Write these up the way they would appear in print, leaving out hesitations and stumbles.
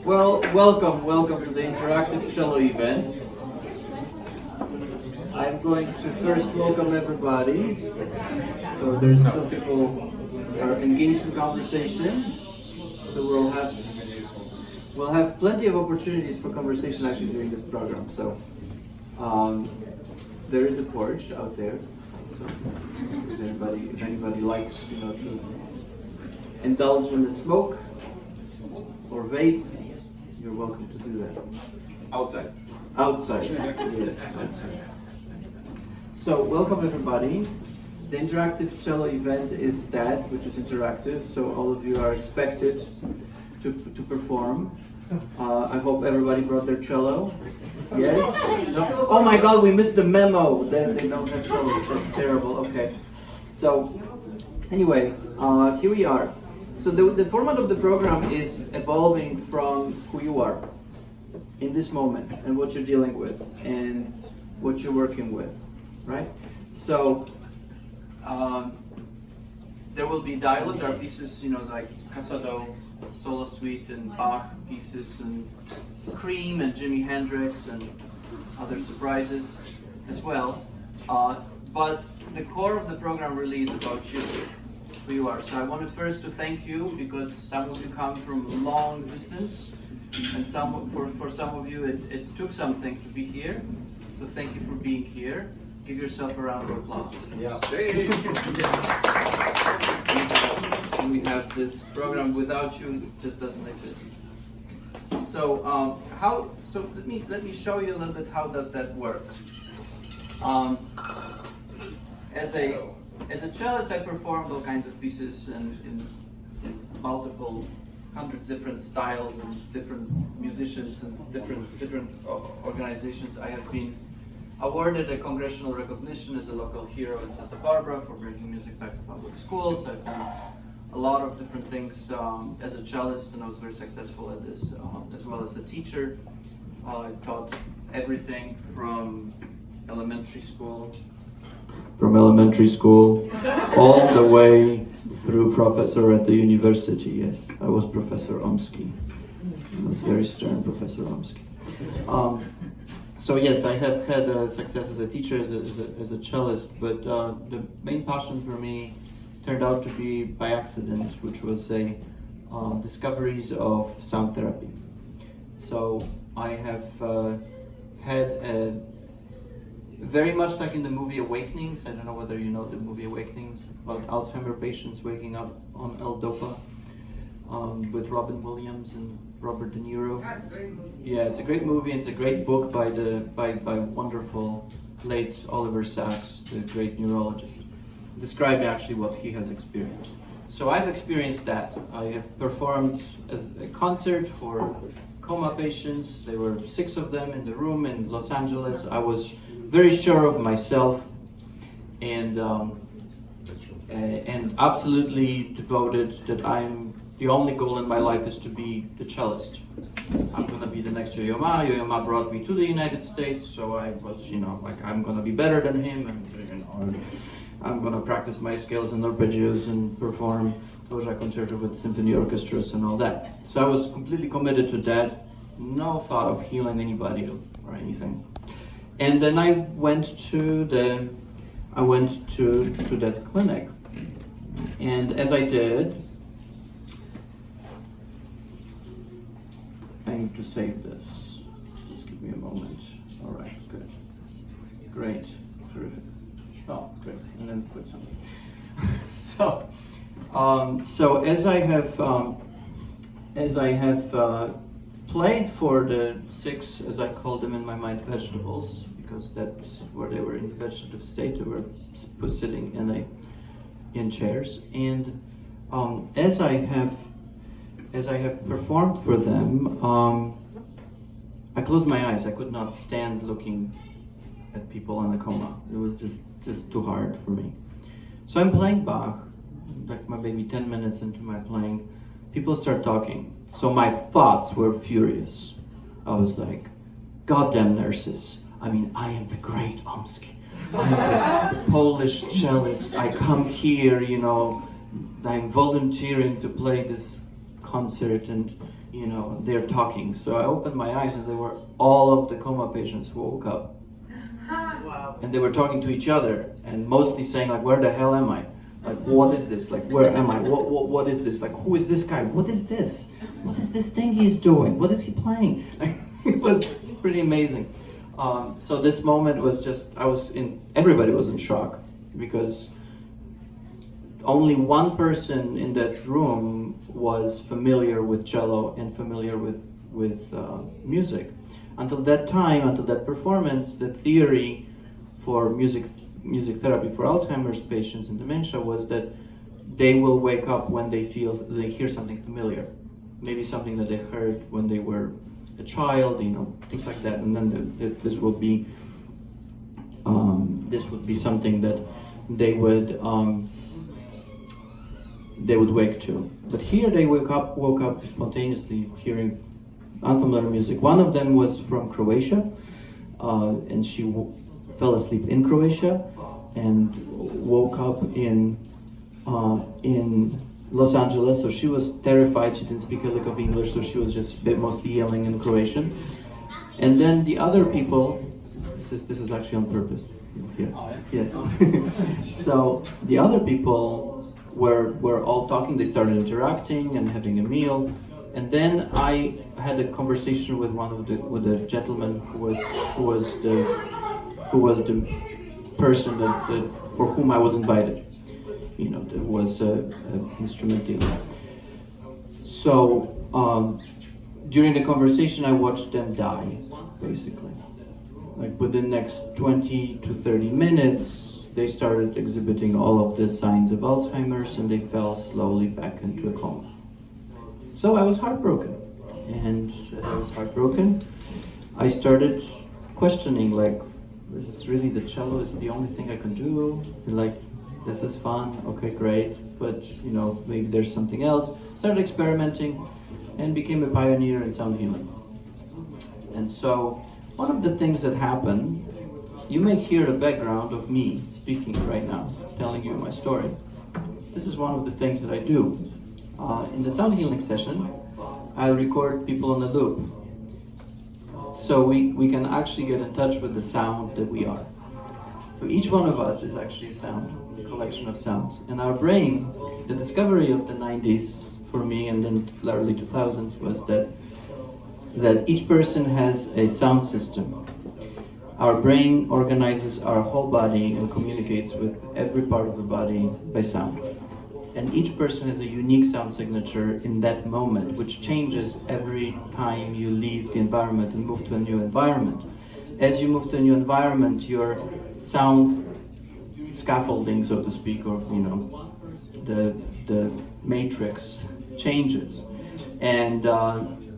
Well, welcome to the interactive cello event. I'm going to first welcome everybody. So there's still people who are engaged in conversation. So we'll have plenty of opportunities for conversation actually during this program. So there is a porch out there. So if anybody likes, to indulge in the smoke or vape, you're welcome to do that. Outside. Outside, yes. Outside. So, welcome everybody. The interactive cello event is that, which is interactive, so all of you are expected to perform. I hope everybody brought their cello. Yes? No? Oh my god, we missed the memo! They don't have cellos, that's terrible, okay. So, anyway, here we are. So the format of the program is evolving from who you are in this moment and what you're dealing with and what you're working with, right? So there will be dialogue. There are pieces, like Casado solo suite and Bach pieces and Cream and Jimi Hendrix and other surprises as well. But the core of the program really is about you. Who you are. So I wanted first to thank you because some of you come from long distance and for some of you it took something to be here. So thank you for being here. Give yourself a round of applause. Yeah. We have this program without you, it just doesn't exist. So let me show you a little bit how does that work. As a cellist, I performed all kinds of pieces in multiple hundred different styles and different musicians and different organizations. I have been awarded a congressional recognition as a local hero in Santa Barbara for bringing music back to public schools. I've done a lot of different things as a cellist, and I was very successful at this, as well as a teacher. I taught everything from elementary school all the way through professor at the university. Yes, I was Professor Omsky. I was very stern Professor Omsky. So yes, I have had success as a teacher, as a cellist, but the main passion for me turned out to be by accident, which was discoveries of sound therapy. So I have had a very much like in the movie Awakenings. I don't know whether you know the movie Awakenings, about Alzheimer patients waking up on L-Dopa, with Robin Williams and Robert De Niro. That's a great movie. Yeah, it's a great movie. It's a great book by wonderful late Oliver Sacks, the great neurologist. Described actually what he has experienced. So I've experienced that. I have performed as a concert for coma patients. There were 6 of them in the room in Los Angeles. I was very sure of myself and absolutely devoted that the only goal in my life is to be the cellist. I'm gonna be the next Yo-Yo Ma. Yo-Yo Ma brought me to the United States, so I was, I'm gonna be better than him, and I'm gonna practice my skills in arpeggios and perform Dvorak concerto with symphony orchestras and all that. So I was completely committed to that. No thought of healing anybody or anything. And then I went to that clinic, and as I did, I need to save this. Just give me a moment. All right, good, great, terrific. Oh, great, and then put some. So as I have played for the 6, as I call them in my mind, vegetables, because that's where they were in vegetative state. They were sitting in chairs, and as I have performed for them, I closed my eyes. I could not stand looking at people in a coma. It was just too hard for me. So I'm playing Bach, like maybe 10 minutes into my playing, people start talking. So my thoughts were furious. I was like, goddamn nurses. I mean, I am the great Omsky. I'm the Polish cellist. I come here, I'm volunteering to play this concert, and you know, they're talking. So I opened my eyes and all of the coma patients woke up. Wow. And they were talking to each other and mostly saying like, where the hell am I? Like, what is this? Like, where am I? What is this? Like, who is this guy? What is this? What is this thing he's doing? What is he playing? Like, it was pretty amazing. So this moment was just, everybody was in shock, because only one person in that room was familiar with cello and familiar with music. Until that time, until that performance, the theory for music therapy for Alzheimer's patients and dementia was that they will wake up when they hear something familiar, maybe something that they heard when they were a child, you know, things like that, and then this would be something that they would wake to. But here they woke up spontaneously hearing unfamiliar music. One of them was from Croatia, and she fell asleep in Croatia and woke up in Los Angeles. So she was terrified. She didn't speak a lick of English, so she was just mostly yelling in Croatian. And then the other people, this is actually on purpose. Here. Yes. So the other people were all talking. They started interacting and having a meal. And then I had a conversation with with a gentleman who was the person for whom I was invited. You know, there was an instrument dealer. So during the conversation, I watched them die, basically. Like within the next 20 to 30 minutes, they started exhibiting all of the signs of Alzheimer's, and they fell slowly back into a coma. So I was heartbroken, and as I was heartbroken, I started questioning, like, is this really the cello? Is the only thing I can do? And like, this is fun, okay, great, but you know, maybe there's something else. Started experimenting and became a pioneer in sound healing. And so, one of the things that happened, you may hear the background of me speaking right now, telling you my story. This is one of the things that I do. In the sound healing session, I record people on a loop. So we can actually get in touch with the sound that we are. So each one of us is actually a sound, a collection of sounds. And our brain, the discovery of the 90s for me, and then the early 2000s, was that each person has a sound system. Our brain organizes our whole body and communicates with every part of the body by sound. And each person has a unique sound signature in that moment, which changes every time you leave the environment and move to a new environment. As you move to a new environment, your sound scaffolding, so to speak, or you know, the matrix changes. And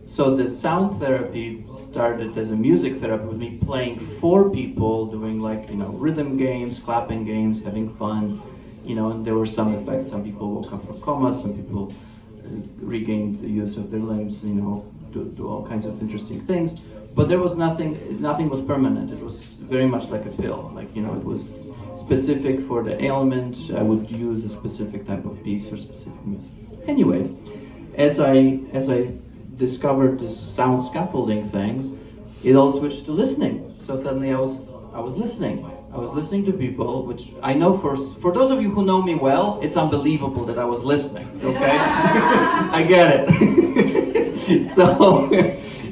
so the sound therapy started as a music therapy with me playing for people, doing like, you know, rhythm games, clapping games, having fun. You know, and there were some effects. Some people woke up from coma, some people regained the use of their limbs, you know, do all kinds of interesting things. But there was nothing was permanent. It was very much like a pill. Like, you know, it was specific for the ailment. I would use a specific type of piece or specific music. Anyway, as I discovered this sound scaffolding thing, it all switched to listening. So suddenly I was listening. I was listening to people, which I know for those of you who know me well, it's unbelievable that I was listening, okay? I get it. So,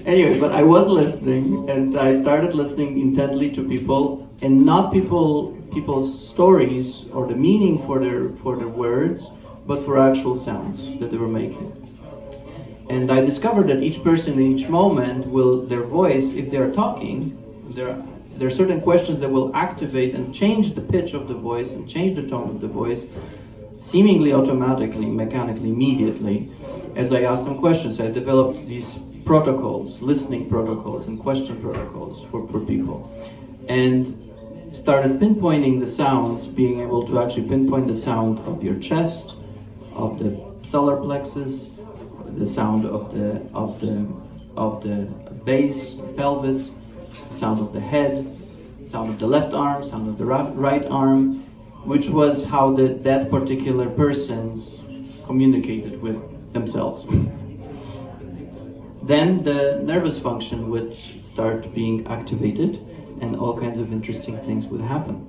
anyway, but I was listening, and I started listening intently to people, and not people's stories or the meaning for their words, but for actual sounds that they were making. And I discovered that each person in each moment their voice, if they're talking, there are certain questions that will activate and change the pitch of the voice and change the tone of the voice seemingly automatically, mechanically, immediately, as I asked them questions. I developed these protocols, listening protocols and question protocols for people, and started pinpointing the sounds, being able to actually pinpoint the sound of your chest, of the solar plexus, the sound of the base, pelvis, sound of the head, sound of the left arm, sound of the right arm, which was how that particular persons communicated with themselves. then the nervous function would start being activated and all kinds of interesting things would happen.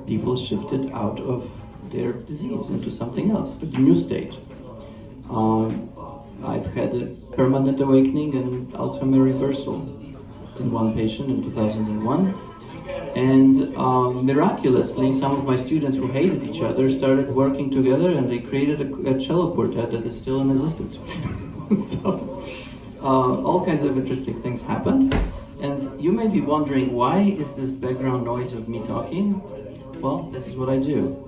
People shifted out of their disease into something else, a new state. I've had a permanent awakening and Alzheimer reversal in one patient in 2001. And miraculously, some of my students who hated each other started working together and they created a cello quartet that is still in existence. So, all kinds of interesting things happened. And you may be wondering, why is this background noise of me talking? Well, this is what I do.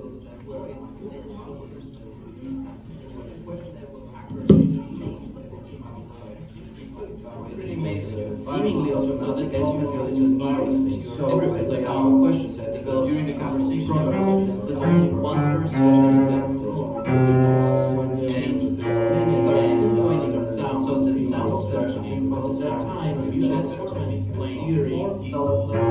Pretty amazing. Seemingly also, so this is just everybody's like, oh, questions that develop during the conversation. There's only one person that so the sound actually involves that time you just playing solar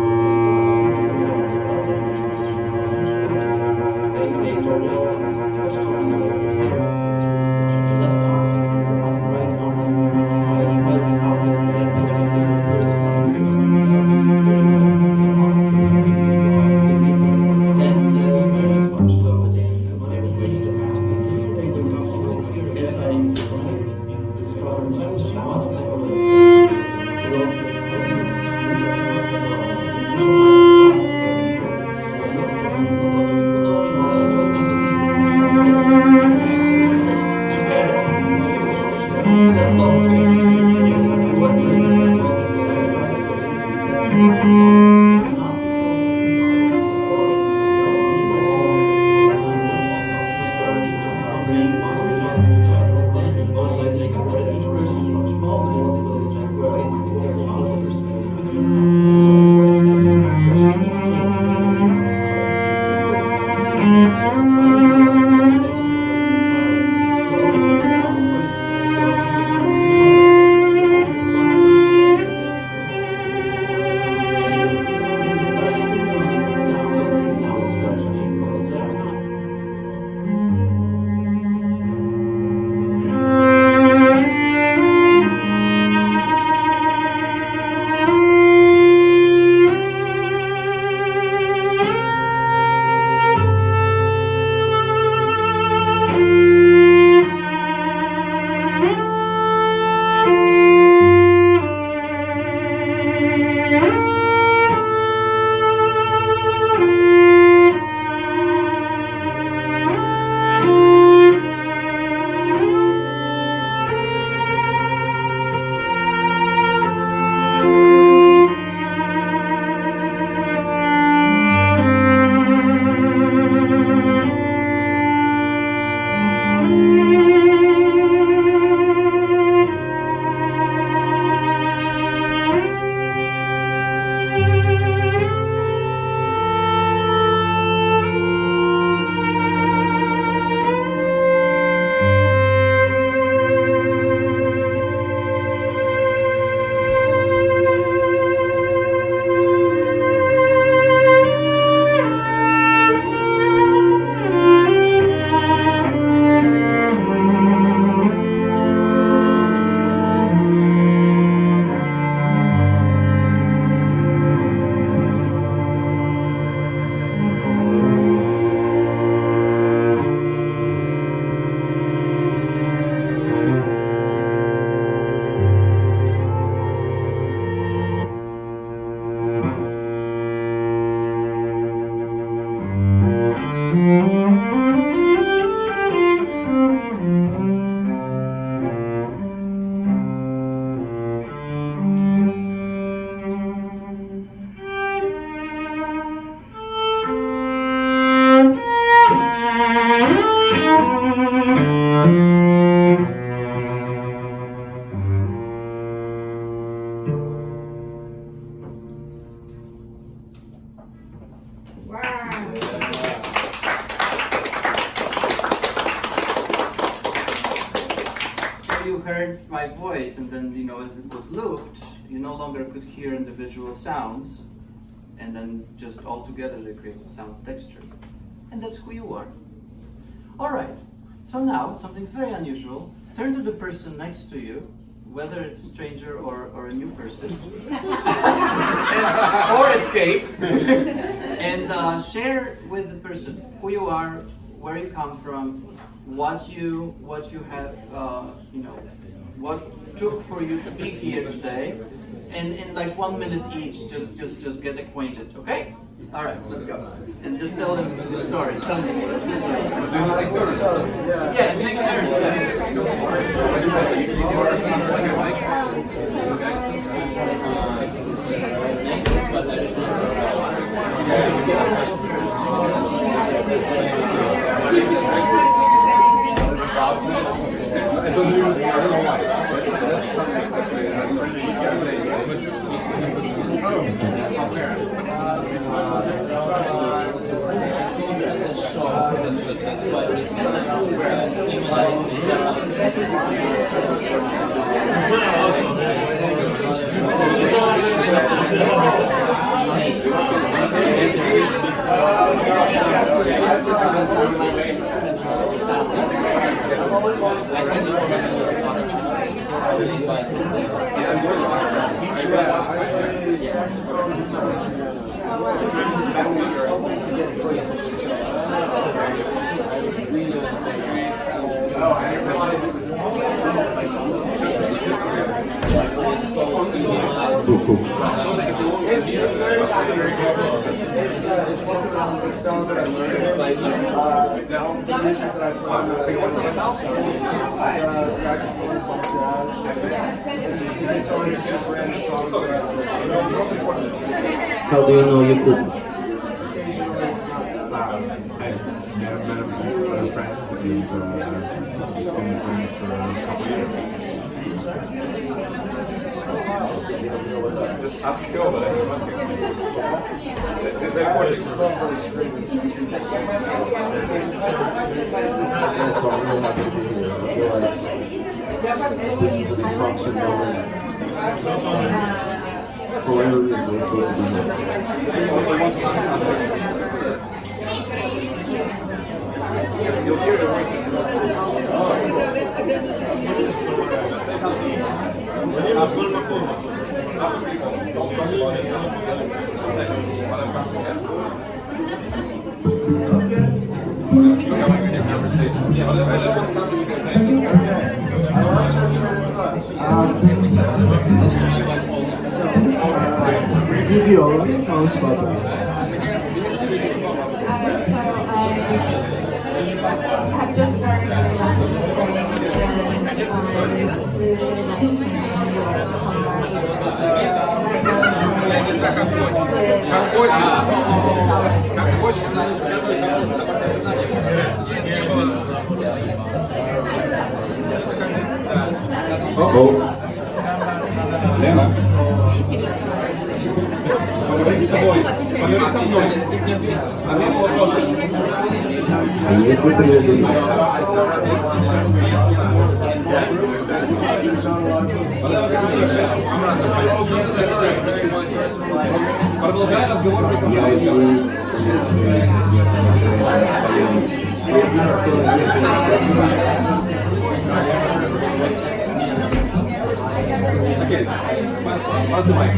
heard my voice, and then, as it was looped, you no longer could hear individual sounds, and then just all together they create the sounds texture. And that's who you are. All right, so now something very unusual. Turn to the person next to you, whether it's a stranger or a new person, or escape, and share with the person who you are, where you come from, what you have, what took for you to be here today, and in like 1 minute each, just get acquainted, okay? All right, let's go. And just tell them the story. Tell them what it is. Yeah, take It's one around the stone that I learned. The music that I play saxophones and jazz. Guitar is just random songs that I How do you know Jakub? I've met him through friends. We've been friends for a couple years. Just ask Phil, but I was asking. I just love those strings. Yeah, so I'm really happy to be here. I feel like this is a big function moment. For whatever reason, we're supposed to be here. You'll hear the voices. Ask people. Don't talk about it now. Just 2 seconds. While I'm passing them. Just keep having the same conversation. Yeah, but that was coming with your name. I lost my train of thought. Viola, tell us about that. I've just learned Продолжай разговор. Okay, what's the mic?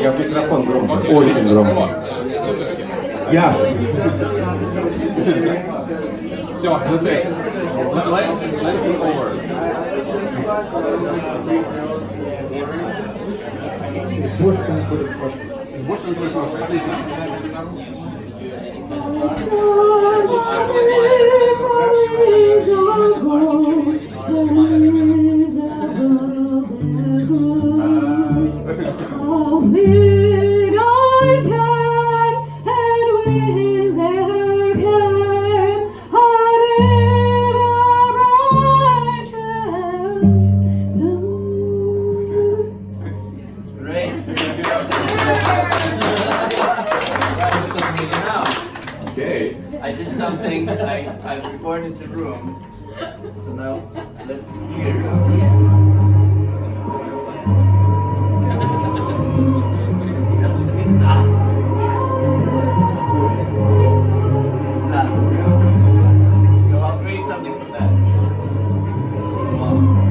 Я в микрофон громко, очень громко. Я. Все, that's it. Let's move forward. Избушка не будет просто. Больше не будет просто. Отлично. I did something, I recorded the room, so now Let's hear. This is us. This is us. So I'll create something from that. Wow.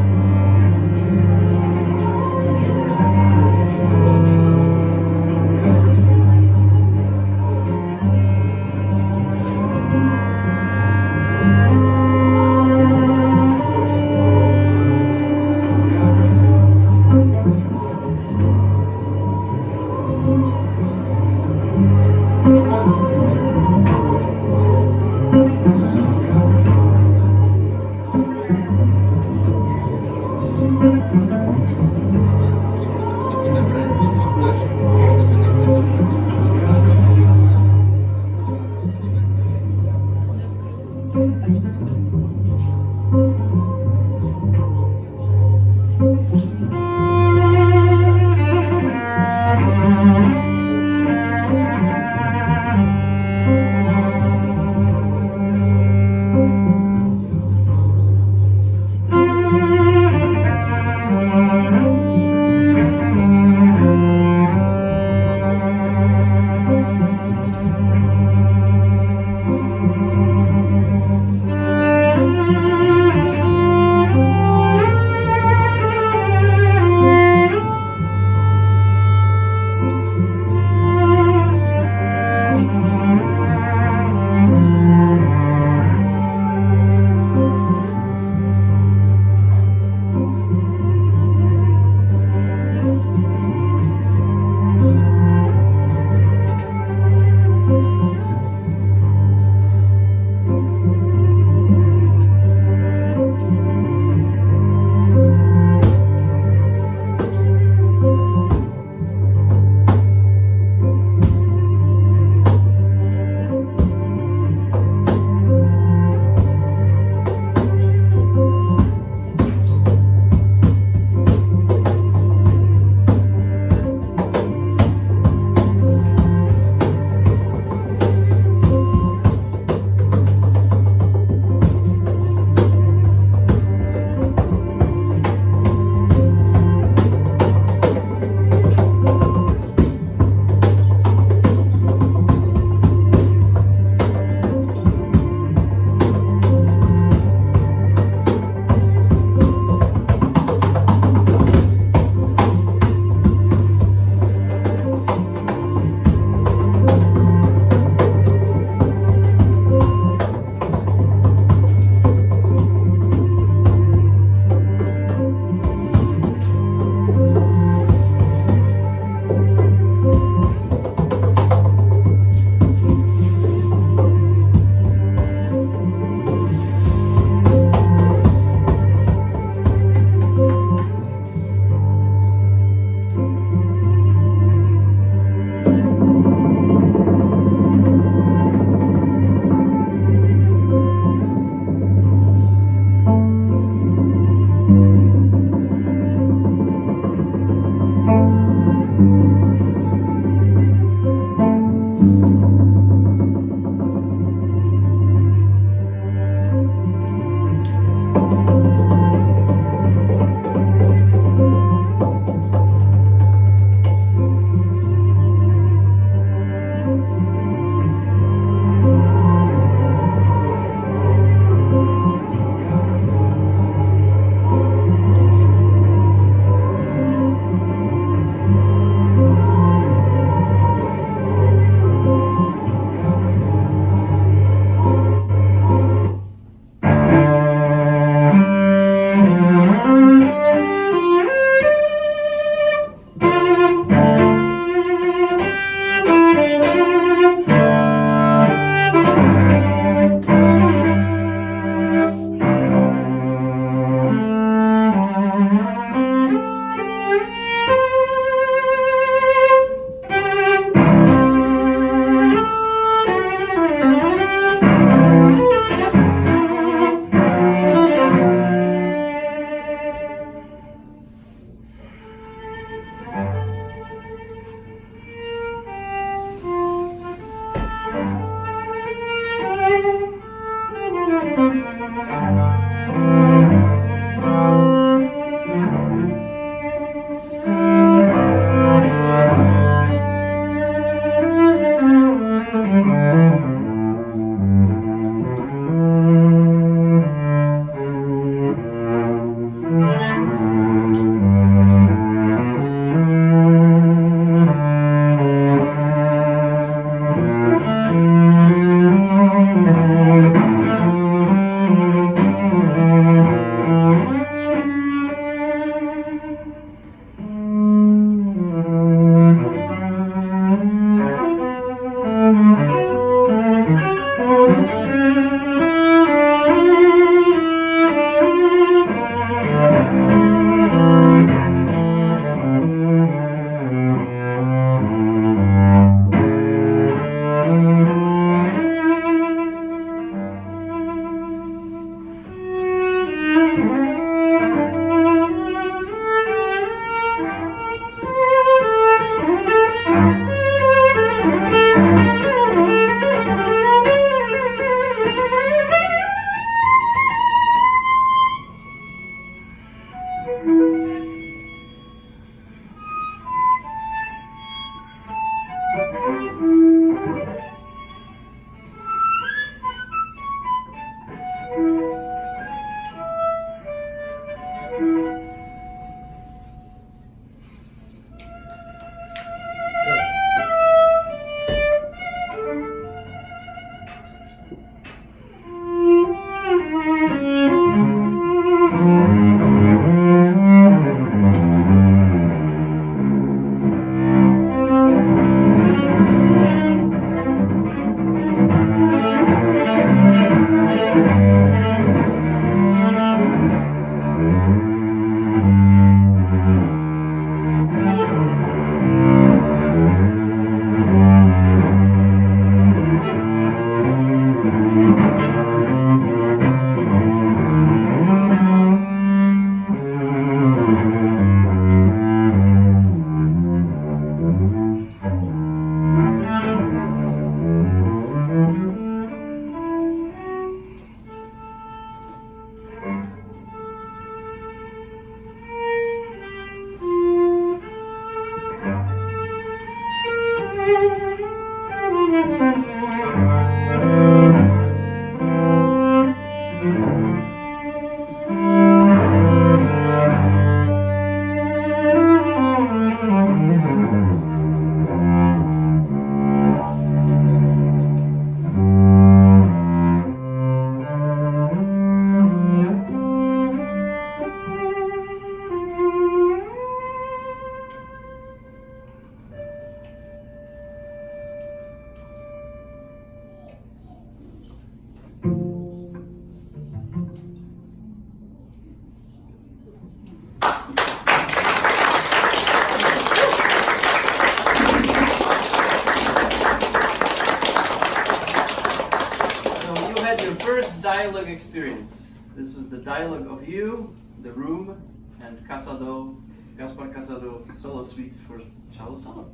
Dialogue experience. This was the dialogue of you, the room, and Casado, Gaspar Casado solo suite for cello solo.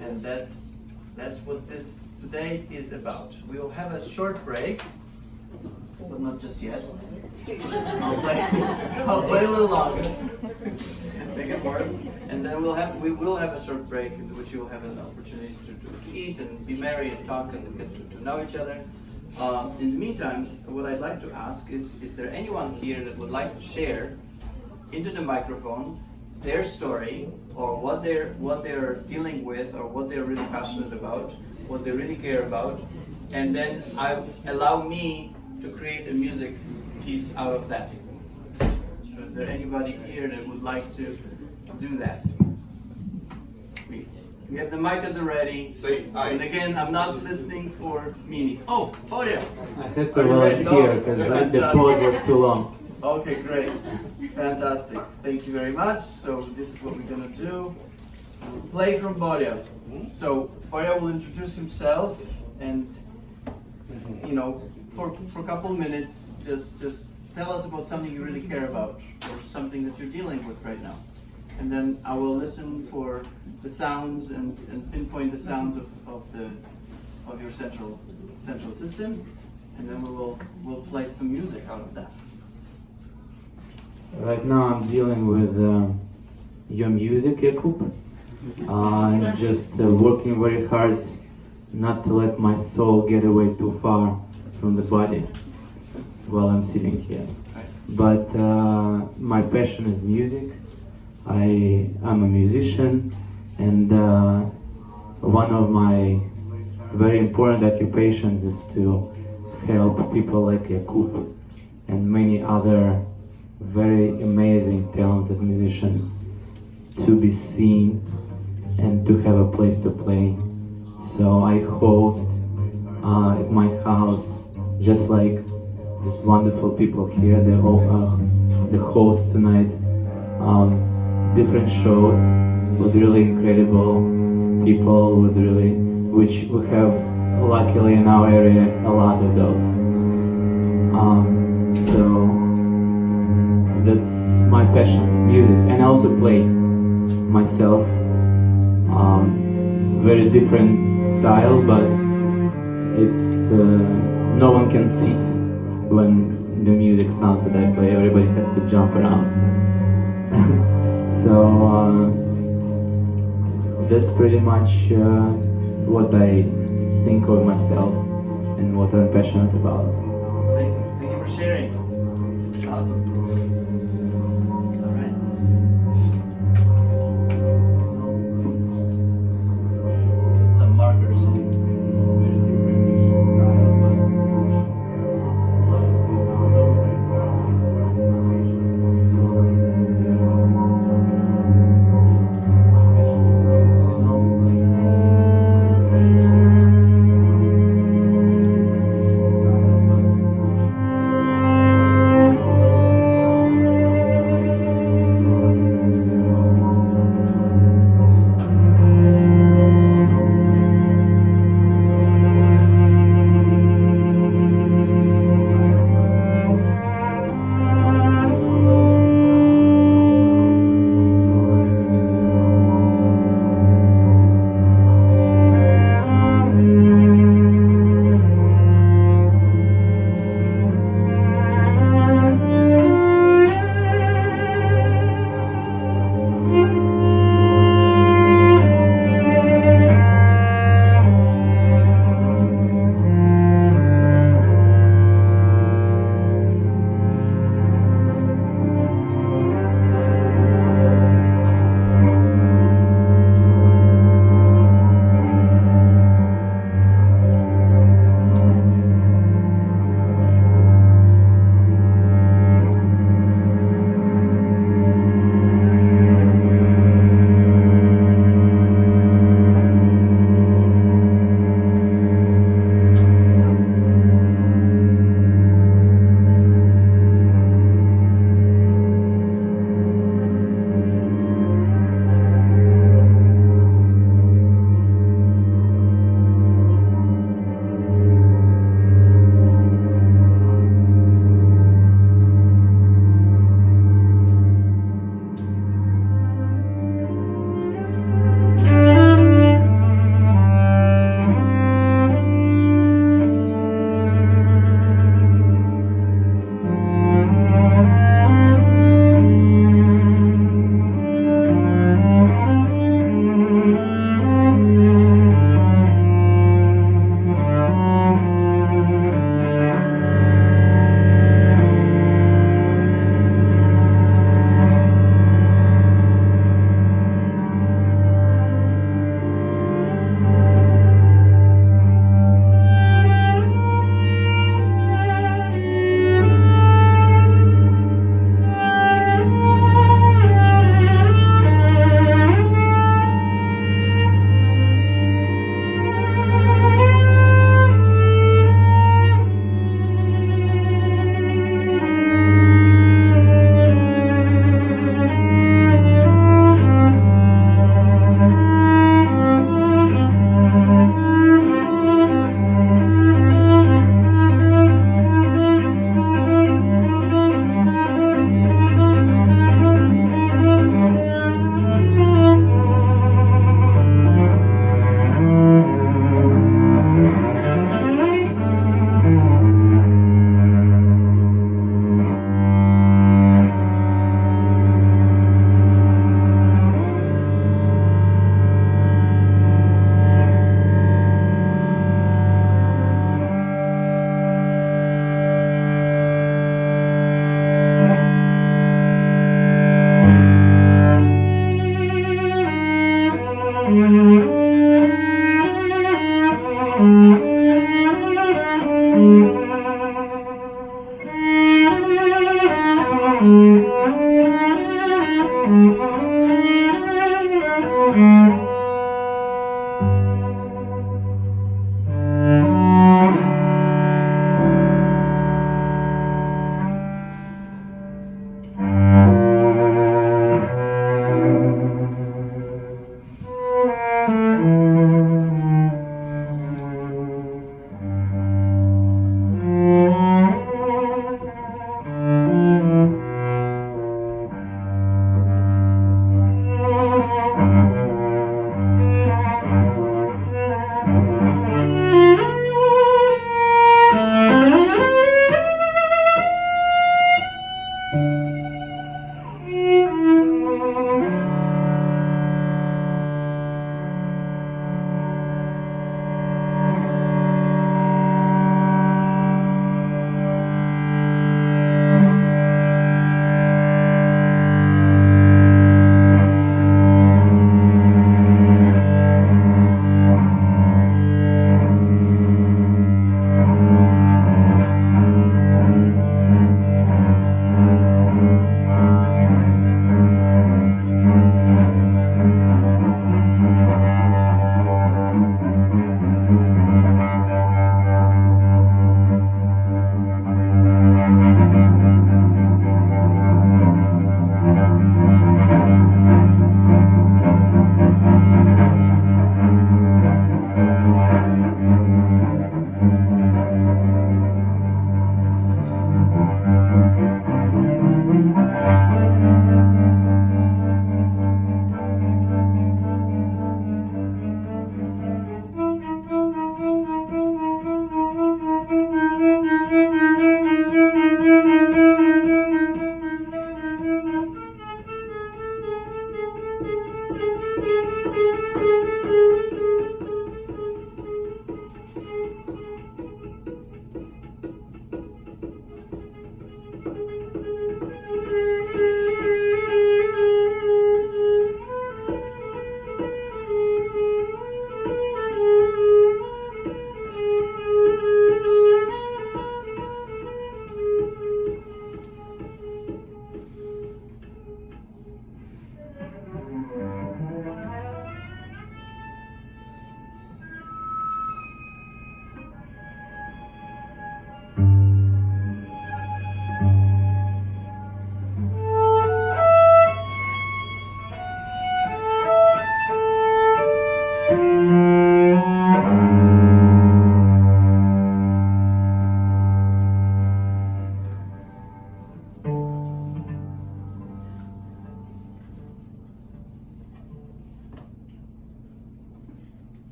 And that's what this today is about. We will have a short break, but not just yet. I'll play a little longer. Make it work. And then we will have a short break in which you will have an opportunity to eat and be merry and talk and get to know each other. In the meantime, what I'd like to ask is there anyone here that would like to share into the microphone their story or what they're dealing with or what they're really passionate about, what they really care about, and then allow me to create a music piece out of that. So is there anybody here that would like to do that? We have the mic at the ready. And again, I'm not listening for meanings. Oh, Claudia! I had to volunteer because the pause was too long. Okay, great. Fantastic. Thank you very much. So this is what we're gonna do. We'll play from Boria. So Boria will introduce himself and for a couple of minutes just tell us about something you really care about or something that you're dealing with right now. And then I will listen for the sounds and pinpoint the sounds of your central system, and then we'll play some music out of that. Right now I'm dealing with your music, Jakub. I'm just working very hard not to let my soul get away too far from the body while I'm sitting here. But my passion is music. I'm a musician, and one of my very important occupations is to help people like Jakub and many other very amazing, talented musicians to be seen and to have a place to play. So I host at my house, just like these wonderful people here, the host tonight, different shows with really incredible people, which we have luckily in our area a lot of those. So that's my passion, music, and I also play myself. Very different style, but it's no one can sit when the music sounds that I play. Everybody has to jump around. So that's pretty much what I think of myself and what I'm passionate about. Thank you for sharing. Awesome. All right. Some markers.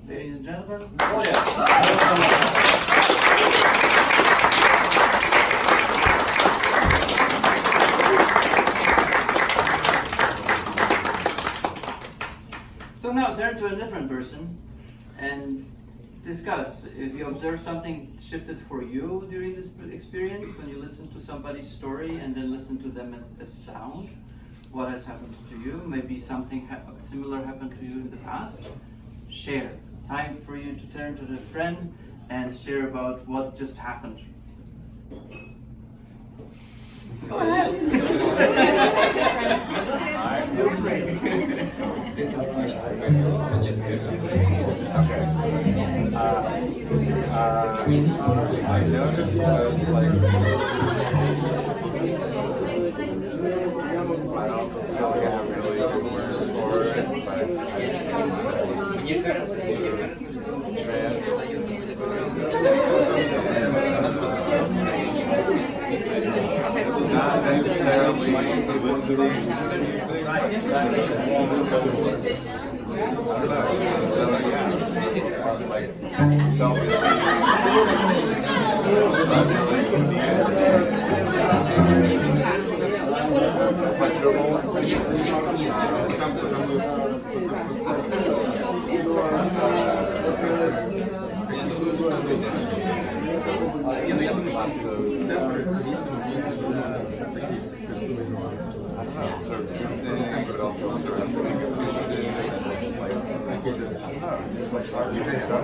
Ladies and gentlemen, so now turn to a different person and discuss if you observe something shifted for you during this experience when you listen to somebody's story and then listen to them as sound. What has happened to you? Maybe something similar happened to you in the past. Share. Time for you to turn to the friend and share about what just happened. Go ahead. I noticed I was like, I don't feel like I have really good awareness for it, but trance. Not necessarily listening to the music, I don't know, so yeah, like, felt sort of drifting, but also sort of appreciative and like, I don't know, just like you guys got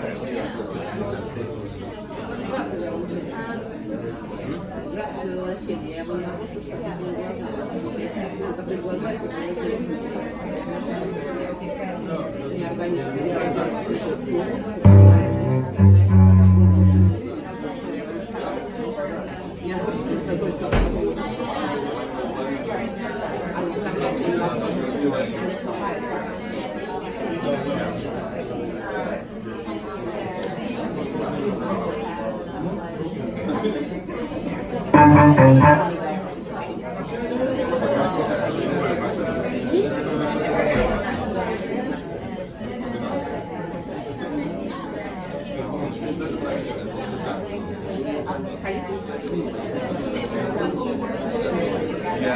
I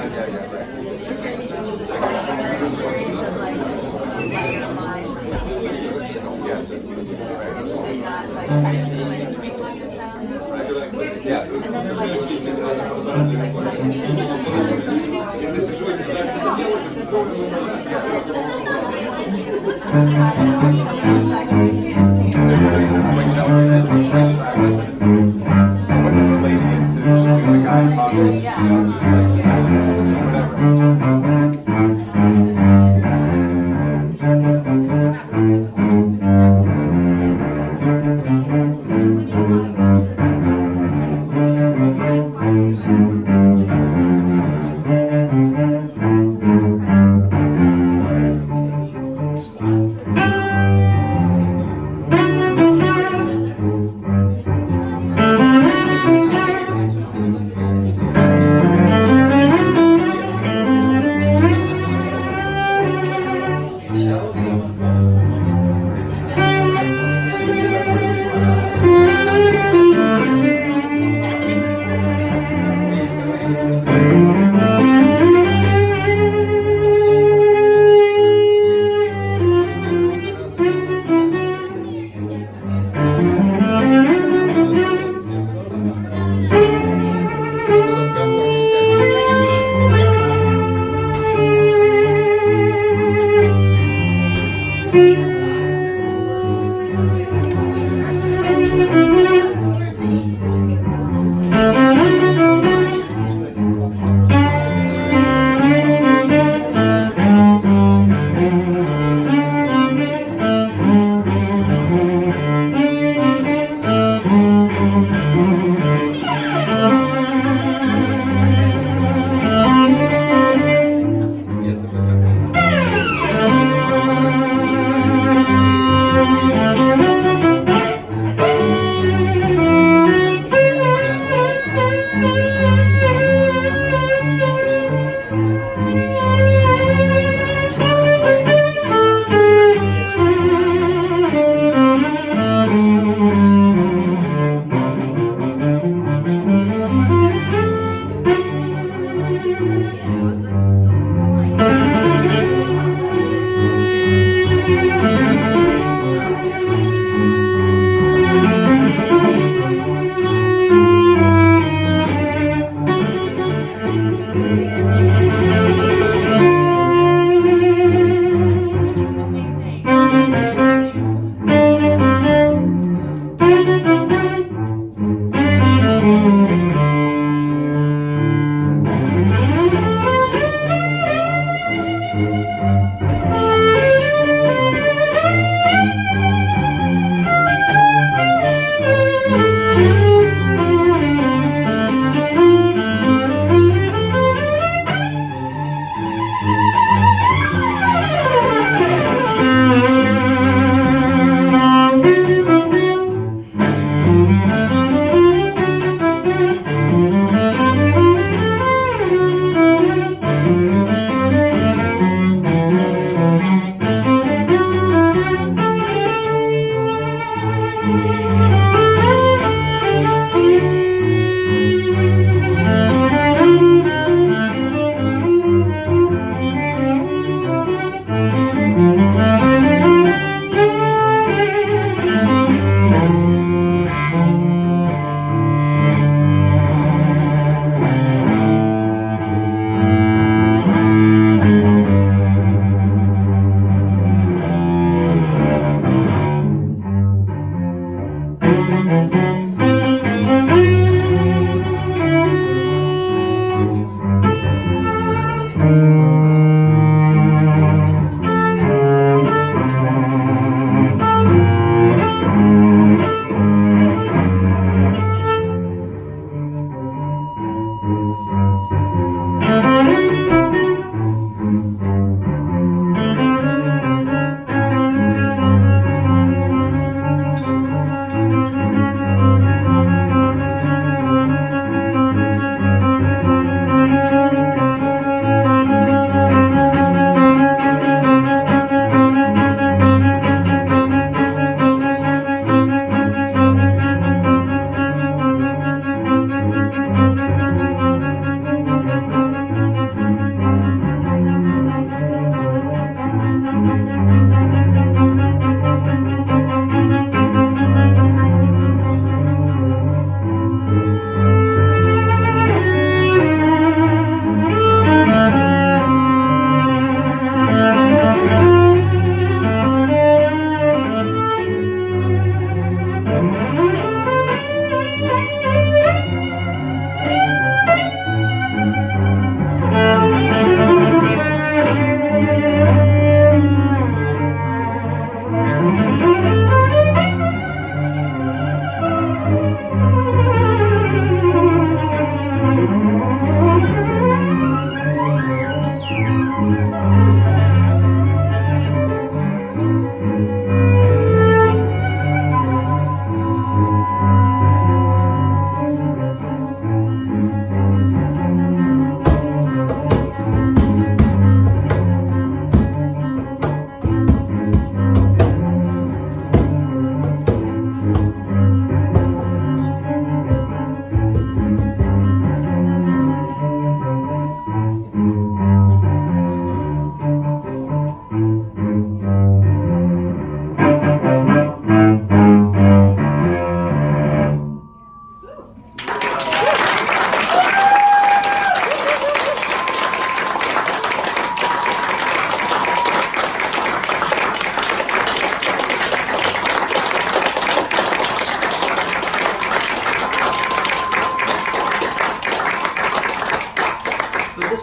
wasn't relating it to the guy talking, just like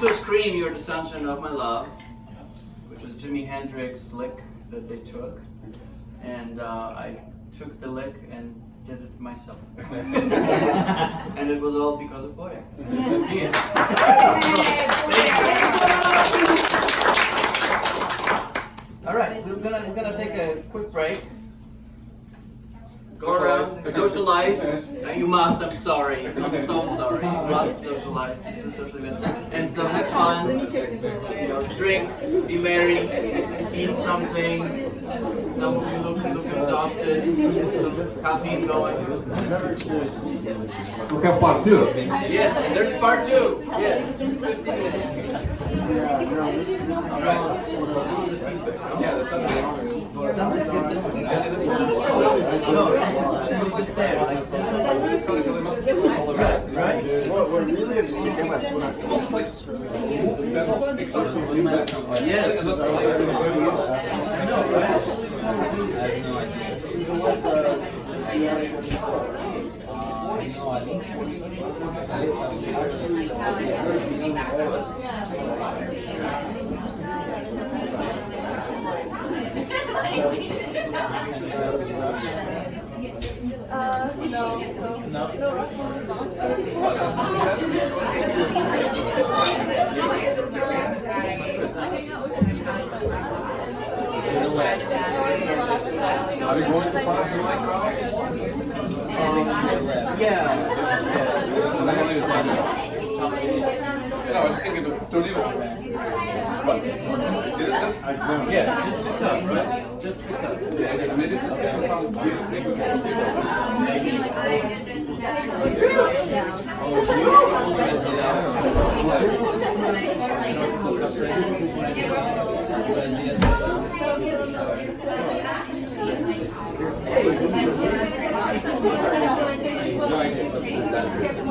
This was Cream, You're the Sunshine of My Love, which was Jimi Hendrix's lick that they took. And I took the lick and did it myself. And it was all because of Boya. Yes. All right, we're gonna take a quick break. Go around, socialize. You must. I'm sorry. I'm so sorry. You must socialize. This is a social event, and so have fun. Drink, be merry, eat something. Some of you look exhausted. Some caffeine going. We'll have part 2. Yes, and there's part 2. Yes. 15 minutes. Yeah, no, this is All right. Yeah, the sun is No, it's just there. Like, right? what really is to get my Yes. I know, right? Are we going to pass the mic around? Yeah. No, I was thinking to leave it. What? Did it just? I don't. Yeah, just because, right? Just because. Yeah, I mean, it's just going to sound weird. People